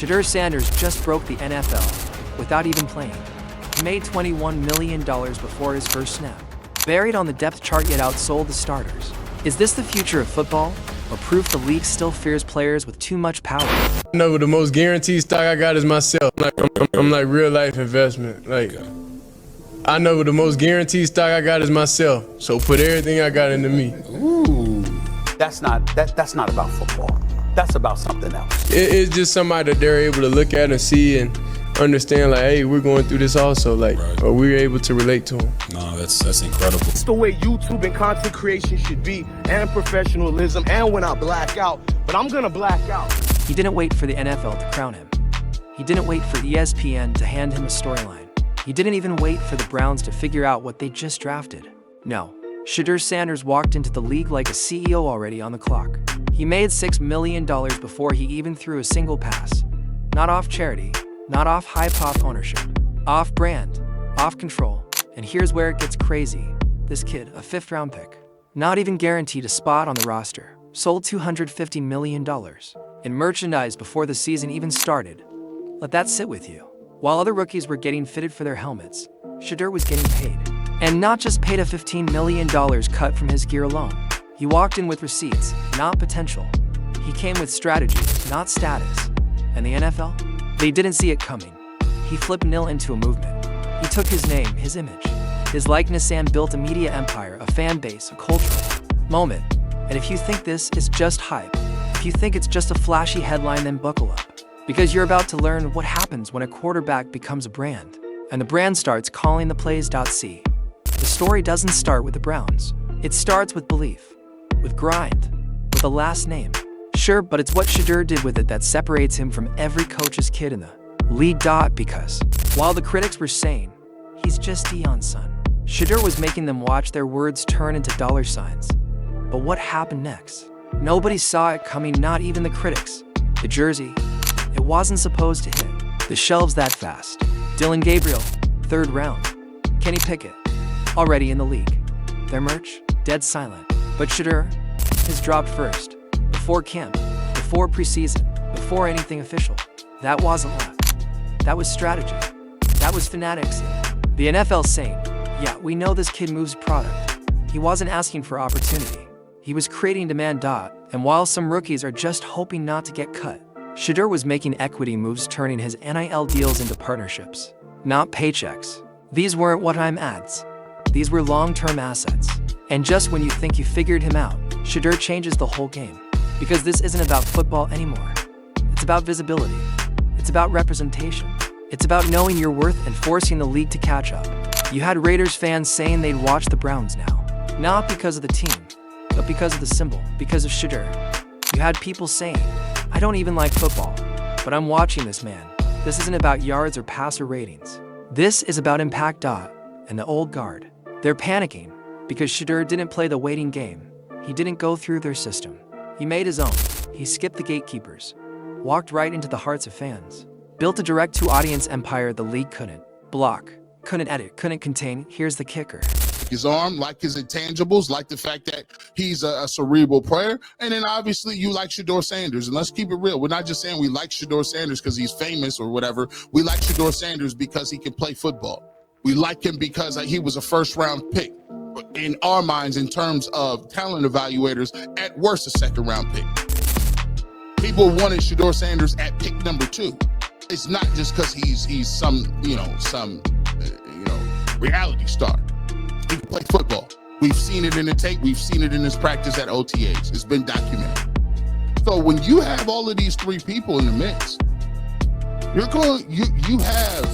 Shedeur Sanders just broke the NFL without even playing. He made $21 million before his first snap. Buried on the depth chart yet outsold the starters. Is this the future of football, or proof the league still fears players with too much power? No, the most guaranteed stock I got is myself. I'm like real life investment. I know the most guaranteed stock I got is myself. So put everything I got into me. Ooh, that's not about football. That's about something else. It's just somebody that they're able to look at and see and understand, like, hey, we're going through this also, or we're able to relate to them. No, that's incredible. It's the way YouTube and content creation should be, and professionalism, and when I black out, but I'm gonna black out. He didn't wait for the NFL to crown him. He didn't wait for ESPN to hand him a storyline. He didn't even wait for the Browns to figure out what they just drafted. No, Shedeur Sanders walked into the league like a CEO already on the clock. He made $6 million before he even threw a single pass. Not off charity, not off high-pop ownership. Off brand, off control. And here's where it gets crazy. This kid, a fifth-round pick, not even guaranteed a spot on the roster, sold $250 million in merchandise before the season even started. Let that sit with you. While other rookies were getting fitted for their helmets, Shedeur was getting paid. And not just paid a $15 million cut from his gear alone. He walked in with receipts, not potential. He came with strategy, not status. And the NFL? They didn't see it coming. He flipped nil into a movement. He took his name, his image, his likeness, and built a media empire, a fan base, a cultural moment. And if you think this is just hype, if you think it's just a flashy headline, then buckle up. Because you're about to learn what happens when a quarterback becomes a brand. And the brand starts calling the plays. See, the story doesn't start with the Browns. It starts with belief, with grind, with a last name. Sure, but it's what Shedeur did with it that separates him from every coach's kid in the league. Because while the critics were saying, he's just Deion's son, Shedeur was making them watch their words turn into dollar signs. But what happened next? Nobody saw it coming, not even the critics. The jersey, it wasn't supposed to hit the shelves that fast. Dylan Gabriel, 3rd round. Kenny Pickett, already in the league. Their merch, dead silent. But Shedeur, his dropped first. Before camp, before preseason, before anything official. That wasn't luck. That was strategy. That was fanatics. The NFL saying, yeah, we know this kid moves product. He wasn't asking for opportunity. He was creating demand. And while some rookies are just hoping not to get cut, Shedeur was making equity moves, turning his NIL deals into partnerships, not paychecks. These weren't one-time ads. These were long-term assets. And just when you think you figured him out, Shedeur changes the whole game. Because this isn't about football anymore. It's about visibility. It's about representation. It's about knowing your worth and forcing the league to catch up. You had Raiders fans saying they'd watch the Browns now. Not because of the team, but because of the symbol, because of Shedeur. You had people saying, I don't even like football, but I'm watching this man. This isn't about yards or passer ratings. This is about impact. And the old guard. They're panicking because Shedeur didn't play the waiting game. He didn't go through their system. He made his own. He skipped the gatekeepers, walked right into the hearts of fans, built a direct-to-audience empire the league couldn't block, couldn't edit, couldn't contain. Here's the kicker. His arm, like his intangibles, like the fact that he's a cerebral player. And then obviously you like Shedeur Sanders. And let's keep it real. We're not just saying we like Shedeur Sanders because he's famous or whatever. We like Shedeur Sanders because he can play football. We like him because he was a 1st-round pick. In our minds, in terms of talent evaluators, at worst, a 2nd-round pick. People wanted Shedeur Sanders at pick number 2. It's not just because he's some reality star. He can play football. We've seen it in the tape. We've seen it in his practice at OTAs. It's been documented. So when you have all of these 3 people in the mix, you have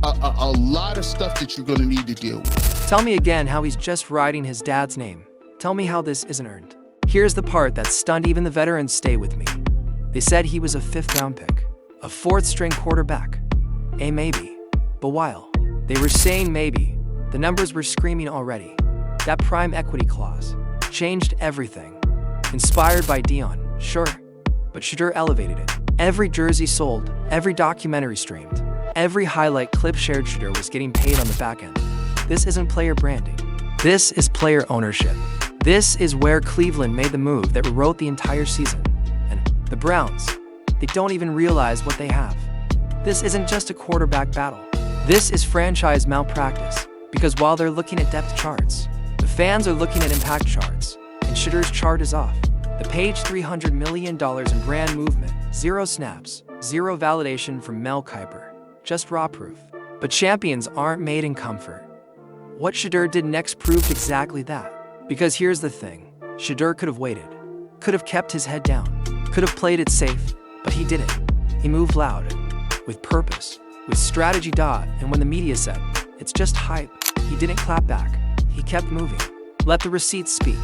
a lot of stuff that you're going to need to deal with. Tell me again how he's just writing his dad's name. Tell me how this isn't earned. Here's the part that stunned even the veterans. Stay with me. They said he was a 5th-round pick, a 4th-string quarterback. A maybe. But while they were saying maybe, the numbers were screaming already. That prime equity clause changed everything. Inspired by Deion, sure, but Shedeur elevated it. Every jersey sold, every documentary streamed, every highlight clip shared. Shedeur was getting paid on the back end. This isn't player branding. This is player ownership. This is where Cleveland made the move that rewrote the entire season. And the Browns, they don't even realize what they have. This isn't just a quarterback battle. This is franchise malpractice, because while they're looking at depth charts, the fans are looking at impact charts, and Shedeur's chart is off. The page $300 million in brand movement, 0 snaps, 0 validation from Mel Kiper, just raw proof. But champions aren't made in comfort. What Shedeur did next proved exactly that. Because here's the thing, Shedeur could have waited, could have kept his head down, could have played it safe, but he didn't. He moved loud, with purpose, with strategy. And when the media said, it's just hype, he didn't clap back. He kept moving. Let the receipts speak.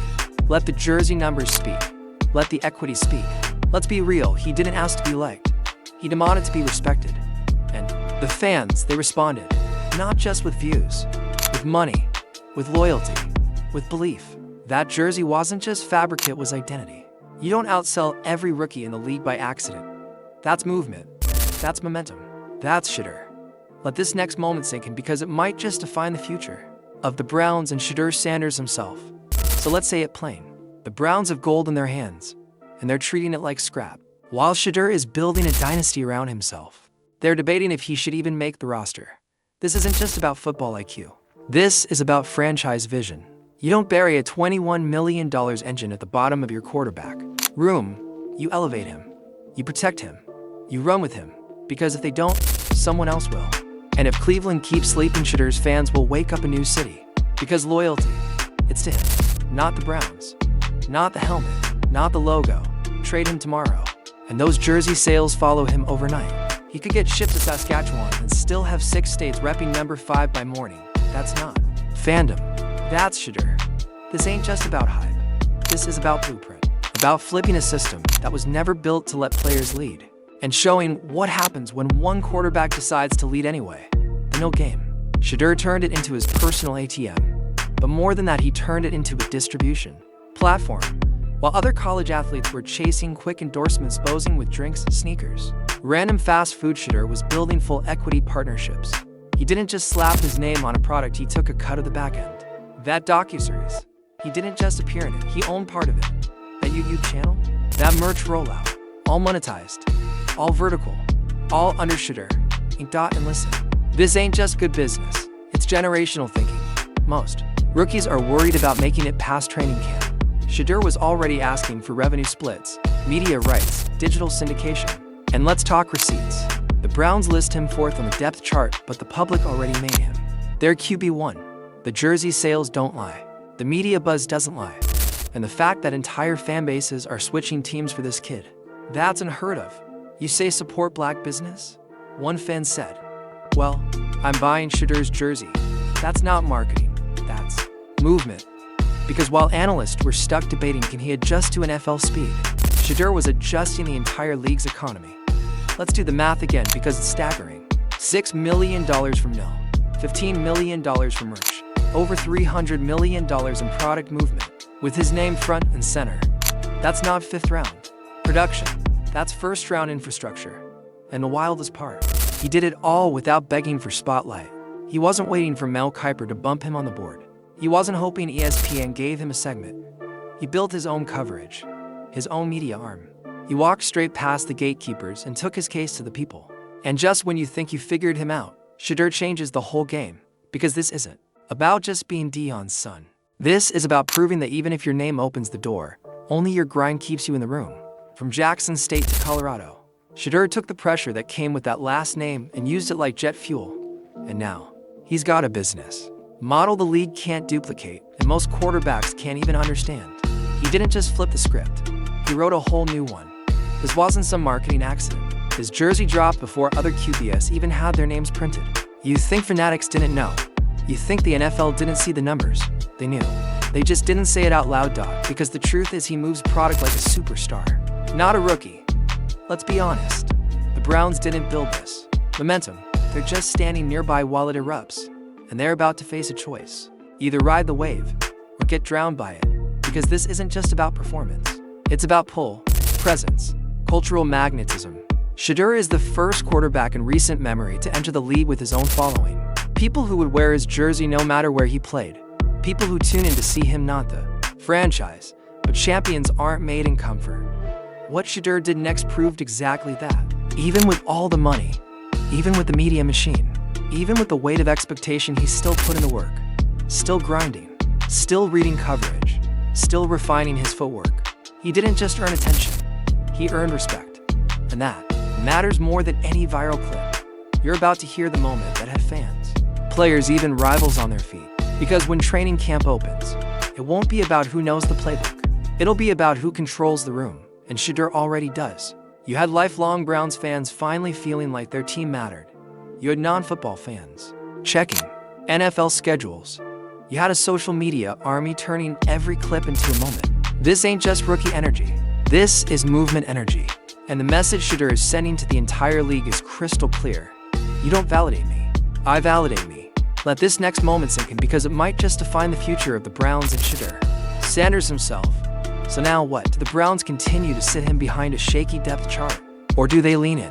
Let the jersey numbers speak. Let the equity speak. Let's be real, he didn't ask to be liked. He demanded to be respected. And the fans, they responded. Not just with views, with money, with loyalty, with belief. That jersey wasn't just fabric, it was identity. You don't outsell every rookie in the league by accident. That's movement. That's momentum. That's Shedeur. Let this next moment sink in, because it might just define the future of the Browns and Shedeur Sanders himself. So let's say it plain. The Browns have gold in their hands, and they're treating it like scrap, while Shedeur is building a dynasty around himself. They're debating if he should even make the roster. This isn't just about football IQ. This is about franchise vision. You don't bury a $21 million engine at the bottom of your quarterback room. You elevate him. You protect him. You run with him. Because if they don't, someone else will. And if Cleveland keeps sleeping, Shedeur's fans will wake up a new city. Because loyalty, it's to him, not the Browns, not the helmet, not the logo. Trade him tomorrow, and those jersey sales follow him overnight. He could get shipped to Saskatchewan and still have 6 states repping number 5 by morning. That's not fandom. That's Shedeur. This ain't just about hype. This is about blueprint, about flipping a system that was never built to let players lead, and showing what happens when one quarterback decides to lead anyway. The no game. Shedeur turned it into his personal ATM. But more than that, he turned it into a distribution platform. While other college athletes were chasing quick endorsements, posing with drinks, sneakers, random fast food, Shedeur was building full equity partnerships. He didn't just slap his name on a product, he took a cut of the back end. That docuseries, he didn't just appear in it, he owned part of it. That YouTube channel, that merch rollout, all monetized, all vertical, all under Shedeur. And listen, this ain't just good business, it's generational thinking. Most rookies are worried about making it past training camp. Shedeur was already asking for revenue splits, media rights, digital syndication, and let's talk receipts. The Browns list him 4th on the depth chart, but the public already made him their QB1. The jersey sales don't lie. The media buzz doesn't lie. And the fact that entire fan bases are switching teams for this kid, that's unheard of. You say support black business? One fan said, well, I'm buying Shedeur's jersey. That's not marketing, that's movement. Because while analysts were stuck debating can he adjust to NFL speed, Shedeur was adjusting the entire league's economy. Let's do the math again, because it's staggering. $6 million from Nil, $15 million from merch, over $300 million in product movement, with his name front and center. That's not 5th round production, that's 1st round infrastructure. And the wildest part, he did it all without begging for spotlight. He wasn't waiting for Mel Kiper to bump him on the board. He wasn't hoping ESPN gave him a segment. He built his own coverage, his own media arm. He walked straight past the gatekeepers and took his case to the people. And just when you think you figured him out, Shedeur changes the whole game. Because this isn't about just being Dion's son. This is about proving that even if your name opens the door, only your grind keeps you in the room. From Jackson State to Colorado, Shedeur took the pressure that came with that last name and used it like jet fuel. And now, he's got a business model the league can't duplicate, and most quarterbacks can't even understand. He didn't just flip the script, he wrote a whole new one. This wasn't some marketing accident. His jersey dropped before other QBs even had their names printed. You think fanatics didn't know. You think the NFL didn't see the numbers. They knew. They just didn't say it out loud, because the truth is he moves product like a superstar, not a rookie. Let's be honest, the Browns didn't build this momentum. They're just standing nearby while it erupts. And they're about to face a choice. Either ride the wave, or get drowned by it. Because this isn't just about performance. It's about pull, presence, cultural magnetism. Shedeur is the first quarterback in recent memory to enter the league with his own following. People who would wear his jersey no matter where he played. People who tune in to see him, not the franchise. But champions aren't made in comfort. What Shedeur did next proved exactly that. Even with all the money, even with the media machine, even with the weight of expectation, he still put in the work. Still grinding, still reading coverage, still refining his footwork. He didn't just earn attention, he earned respect. And that matters more than any viral clip. You're about to hear the moment that had fans, players, even rivals on their feet. Because when training camp opens, it won't be about who knows the playbook. It'll be about who controls the room, and Shedeur already does. You had lifelong Browns fans finally feeling like their team mattered. You had non-football fans checking NFL schedules. You had a social media army turning every clip into a moment. This ain't just rookie energy. This is movement energy. And the message Shedeur is sending to the entire league is crystal clear. You don't validate me. I validate me. Let this next moment sink in, because it might just define the future of the Browns and Shedeur Sanders himself. So now what? Do the Browns continue to sit him behind a shaky depth chart? Or do they lean in,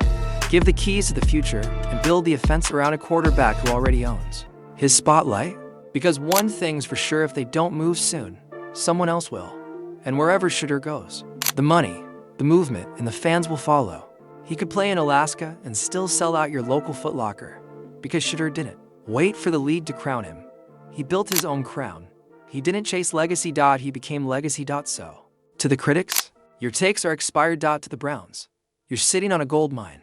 give the keys to the future, and build the offense around a quarterback who already owns his spotlight? Because one thing's for sure, if they don't move soon, someone else will. And wherever Shedeur goes, the money, the movement, and the fans will follow. He could play in Alaska and still sell out your local Foot Locker, because Shedeur didn't wait for the league to crown him. He built his own crown. He didn't chase legacy. He became legacy. So, to the critics, your takes are expired. To the Browns, you're sitting on a gold mine.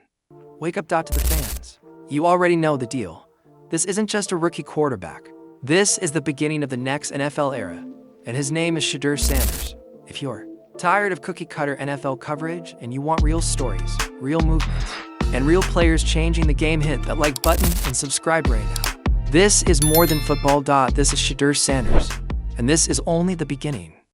Wake up. To the fans, you already know the deal. This isn't just a rookie quarterback. This is the beginning of the next NFL era, and his name is Shedeur Sanders. If you're tired of cookie-cutter NFL coverage and you want real stories, real movements, and real players changing the game, hit that like button and subscribe right now. This is more than football. This is Shedeur Sanders, and this is only the beginning.